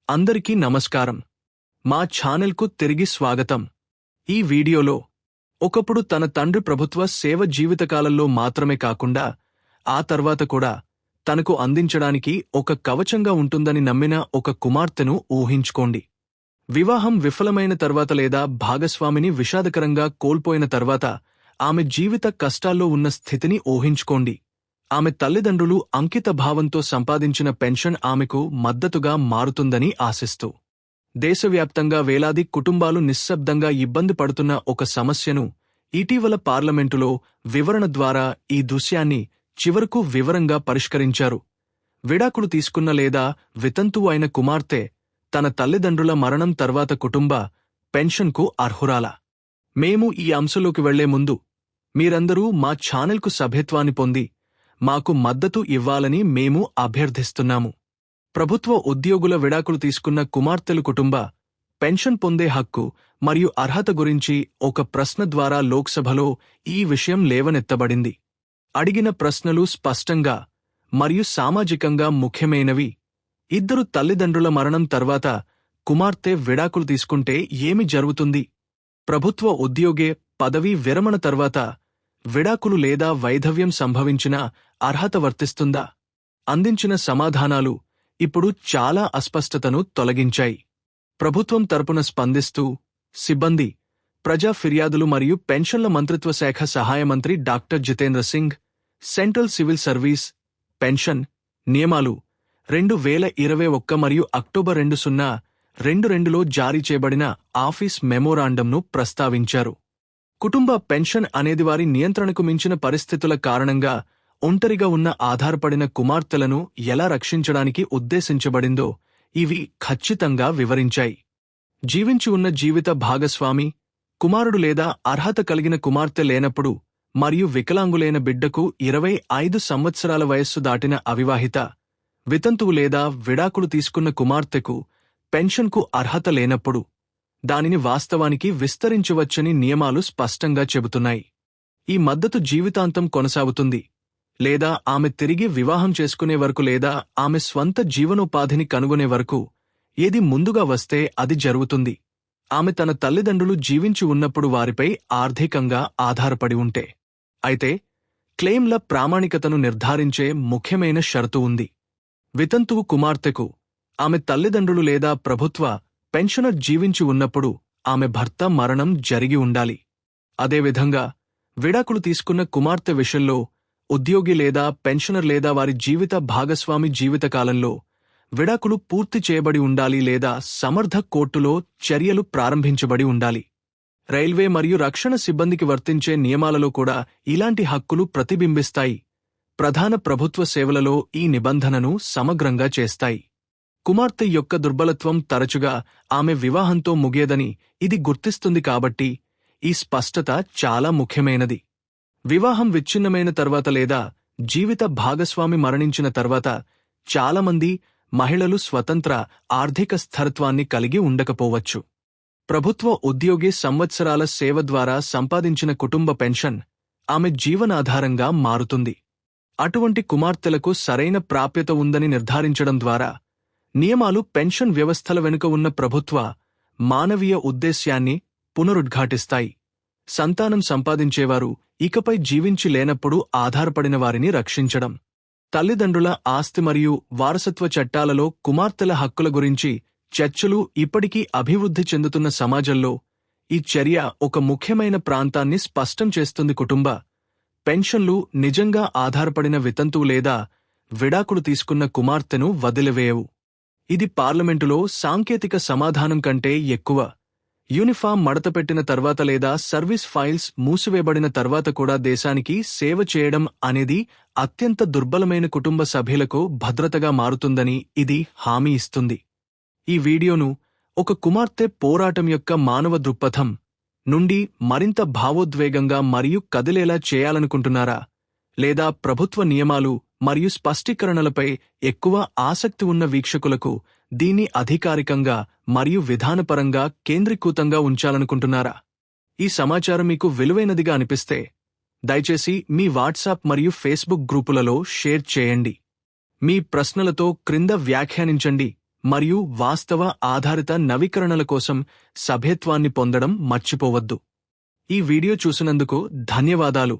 అందరికీ నమస్కారం. మా ఛానల్కు తిరిగి స్వాగతం. ఈ వీడియోలో ఒకప్పుడు తన తండ్రి ప్రభుత్వ సేవ జీవితకాలంలో మాత్రమే కాకుండా ఆ తర్వాత కూడా తనకు అందించడానికి ఒక కవచంగా ఉంటుందని నమ్మిన ఒక కుమార్తెను ఊహించుకోండి. వివాహం విఫలమైన తర్వాత లేదా భాగస్వామిని విషాదకరంగా కోల్పోయిన తర్వాత ఆమె జీవిత కష్టాల్లో ఉన్న స్థితిని ఊహించుకోండి. ఆమె తల్లిదండ్రులు అంకిత భావంతో సంపాదించిన పెన్షన్ ఆమెకు మద్దతుగా మారుతుందని ఆశిస్తూ దేశవ్యాప్తంగా వేలాది కుటుంబాలు నిశ్శబ్దంగా ఇబ్బంది పడుతున్న ఒక సమస్యను ఇటీవల పార్లమెంటులో వివరణ ద్వారా ఈ దృశ్యాన్ని చివరకు వివరంగా పరిష్కరించారు. విడాకులు తీసుకున్న లేదా వితంతువు అయిన కుమార్తె తన తల్లిదండ్రుల మరణం తర్వాత కుటుంబ పెన్షన్కు అర్హురాలా? మేము ఈ అంశంలోకి వెళ్లే ముందు మీరందరూ మా ఛానల్కు సభ్యత్వాన్ని పొంది మాకు మద్దతు ఇవ్వాలని మేము అభ్యర్థిస్తున్నాము. ప్రభుత్వ ఉద్యోగుల విడాకులు తీసుకున్న కుమార్తెలు కుటుంబ పెన్షన్ పొందే హక్కు మరియు అర్హత గురించి ఒక ప్రశ్న ద్వారా లోక్సభలో ఈ విషయం లేవనెత్తబడింది. అడిగిన ప్రశ్నలు స్పష్టంగా మరియు సామాజికంగా ముఖ్యమైనవి. ఇద్దరు తల్లిదండ్రుల మరణం తర్వాత కుమార్తె విడాకులు తీసుకుంటే ఏమి జరుగుతుంది? ప్రభుత్వ ఉద్యోగే పదవీ విరమణ తర్వాత విడాకులు లేదా వైధవ్యం సంభవించినా అర్హత వర్తిస్తుందా? అందించిన సమాధానాలు ఇప్పుడు చాలా అస్పష్టతను తొలగించాయి. ప్రభుత్వం తరపున స్పందిస్తూ సిబ్బంది, ప్రజా ఫిర్యాదులు మరియు పెన్షన్ల మంత్రిత్వ శాఖ సహాయ మంత్రి doctor Jitendra Singh central civil service pension నియమాలు 2021 మరియు అక్టోబర్ 2022లో జారీ చేయబడిన ఆఫీస్ మెమోరాండంను ప్రస్తావించారు. కుటుంబ పెన్షన్ అనేది వారి నియంత్రణకు మించిన పరిస్థితుల కారణంగా ఒంటరిగా ఉన్న ఆధారపడిన కుమార్తెలను ఎలా రక్షించడానికి ఉద్దేశించబడిందో ఇవి ఖచ్చితంగా వివరించాయి. జీవించి ఉన్న జీవిత భాగస్వామి, కుమారుడు లేదా అర్హత కలిగిన కుమార్తె లేనప్పుడు మరియు వికలాంగులైన బిడ్డకు 25 సంవత్సరాల వయస్సు దాటిన అవివాహిత, వితంతువు లేదా విడాకులు తీసుకున్న కుమార్తెకు పెన్షన్కు అర్హత లేనప్పుడు దానిని వాస్తవానికి విస్తరించవచ్చని నియమాలు స్పష్టంగా చెబుతున్నాయి. ఈ మద్దతు జీవితాంతం కొనసాగుతుంది లేదా ఆమె తిరిగి వివాహం చేసుకునే వరకు లేదా ఆమె స్వంత జీవనోపాధిని కనుగొనే వరకు. ఏది ముందుగా వస్తే అది జరుగుతుంది. ఆమె తన తల్లిదండ్రులు జీవించి ఉన్నప్పుడు వారిపై ఆర్థికంగా ఆధారపడి ఉంటే. అయితే క్లెయిమ్ల ప్రామాణికతను నిర్ధారించే ముఖ్యమైన షరతు ఉంది. వితంతువు కుమార్తెకు ఆమె తల్లిదండ్రులు లేదా ప్రభుత్వ పెన్షనర్ జీవించి ఉన్నప్పుడు ఆమె భర్త మరణం జరిగి ఉండాలి. అదేవిధంగా విడాకులు తీసుకున్న కుమార్తె విషయంలో ఉద్యోగి లేదా పెన్షనర్ లేదా వారి జీవిత భాగస్వామి జీవితకాలంలో విడాకులు పూర్తి చేయబడి ఉండాలి లేదా సమర్థ కోర్టులో చర్యలు ప్రారంభించబడి ఉండాలి. రైల్వే మరియు రక్షణ సిబ్బందికి వర్తించే నియమాలలో కూడా ఇలాంటి హక్కులు ప్రతిబింబిస్తాయి. ప్రధాన ప్రభుత్వ సేవలలో ఈ నిబంధనను సమగ్రంగా చేస్తాయి. కుమార్తె యొక్క దుర్బలత్వం తరచుగా ఆమె వివాహంతో ముగియదని ఇది గుర్తిస్తుంది కాబట్టి ఈ స్పష్టత చాలా ముఖ్యమైనది. వివాహం విచ్ఛిన్నమైన తర్వాత లేదా జీవిత భాగస్వామి మరణించిన తర్వాత చాలామంది మహిళలు స్వతంత్ర ఆర్థిక స్థిరత్వాన్ని కలిగి ఉండకపోవచ్చు. ప్రభుత్వ ఉద్యోగి సంవత్సరాల సేవ ద్వారా సంపాదించిన కుటుంబ పెన్షన్ ఆమె జీవనాధారంగా మారుతుంది. అటువంటి కుమార్తెలకు సరైన ప్రాప్యత ఉందని నిర్ధారించడం ద్వారా నియమాలు పెన్షన్ వ్యవస్థల వెనుక ఉన్న ప్రభుత్వ మానవీయ ఉద్దేశ్యాన్ని పునరుద్ఘాటిస్తాయి. సంతానం సంపాదించేవారు ఇకపై జీవించి లేనప్పుడు ఆధారపడిన వారిని రక్షించడం. తల్లిదండ్రుల ఆస్తి మరియు వారసత్వ చట్టాలలో కుమార్తెల హక్కుల గురించి చర్చలు ఇప్పటికీ అభివృద్ధి చెందుతున్న సమాజంలో ఈ చర్య ఒక ముఖ్యమైన ప్రాంతాన్ని స్పష్టం చేస్తుంది. కుటుంబ పెన్షన్లు నిజంగా ఆధారపడిన వితంతువు లేదా విడాకులు తీసుకున్న కుమార్తెను వదిలివేయవు. ఇది పార్లమెంటులో సాంకేతిక సమాధానం కంటే ఎక్కువ. యూనిఫామ్ మడతపెట్టిన తర్వాత లేదా సర్వీస్ ఫైల్స్ మూసివేయబడిన తర్వాత కూడా దేశానికి సేవ చేయడం అనేది అత్యంత దుర్బలమైన కుటుంబ సభ్యులకు భద్రతగా మారుతుందని ఇది హామీ ఇస్తుంది. ఈ వీడియోను ఒక కుమార్తె పోరాటం యొక్క మానవ దృక్పథం నుండి మరింత భావోద్వేగంగా మరియు కదిలేలా చేయాలనుకుంటున్నారా? లేదా ప్రభుత్వ నియమాలు మరియు స్పష్టీకరణలపై ఎక్కువ ఆసక్తి ఉన్న వీక్షకులకు దీన్ని అధికారికంగా మరియు విధానపరంగా కేంద్రీకృతంగా ఉంచాలనుకుంటున్నారా? ఈ సమాచారం మీకు విలువైనదిగా అనిపిస్తే దయచేసి మీ వాట్సాప్ మరియు ఫేస్బుక్ గ్రూపులలో షేర్ చేయండి. మీ ప్రశ్నలతో క్రింద వ్యాఖ్యానించండి మరియు వాస్తవ ఆధారిత నవీకరణల కోసం సభ్యత్వాన్ని పొందడం మర్చిపోవద్దు. ఈ వీడియో చూసినందుకు ధన్యవాదాలు.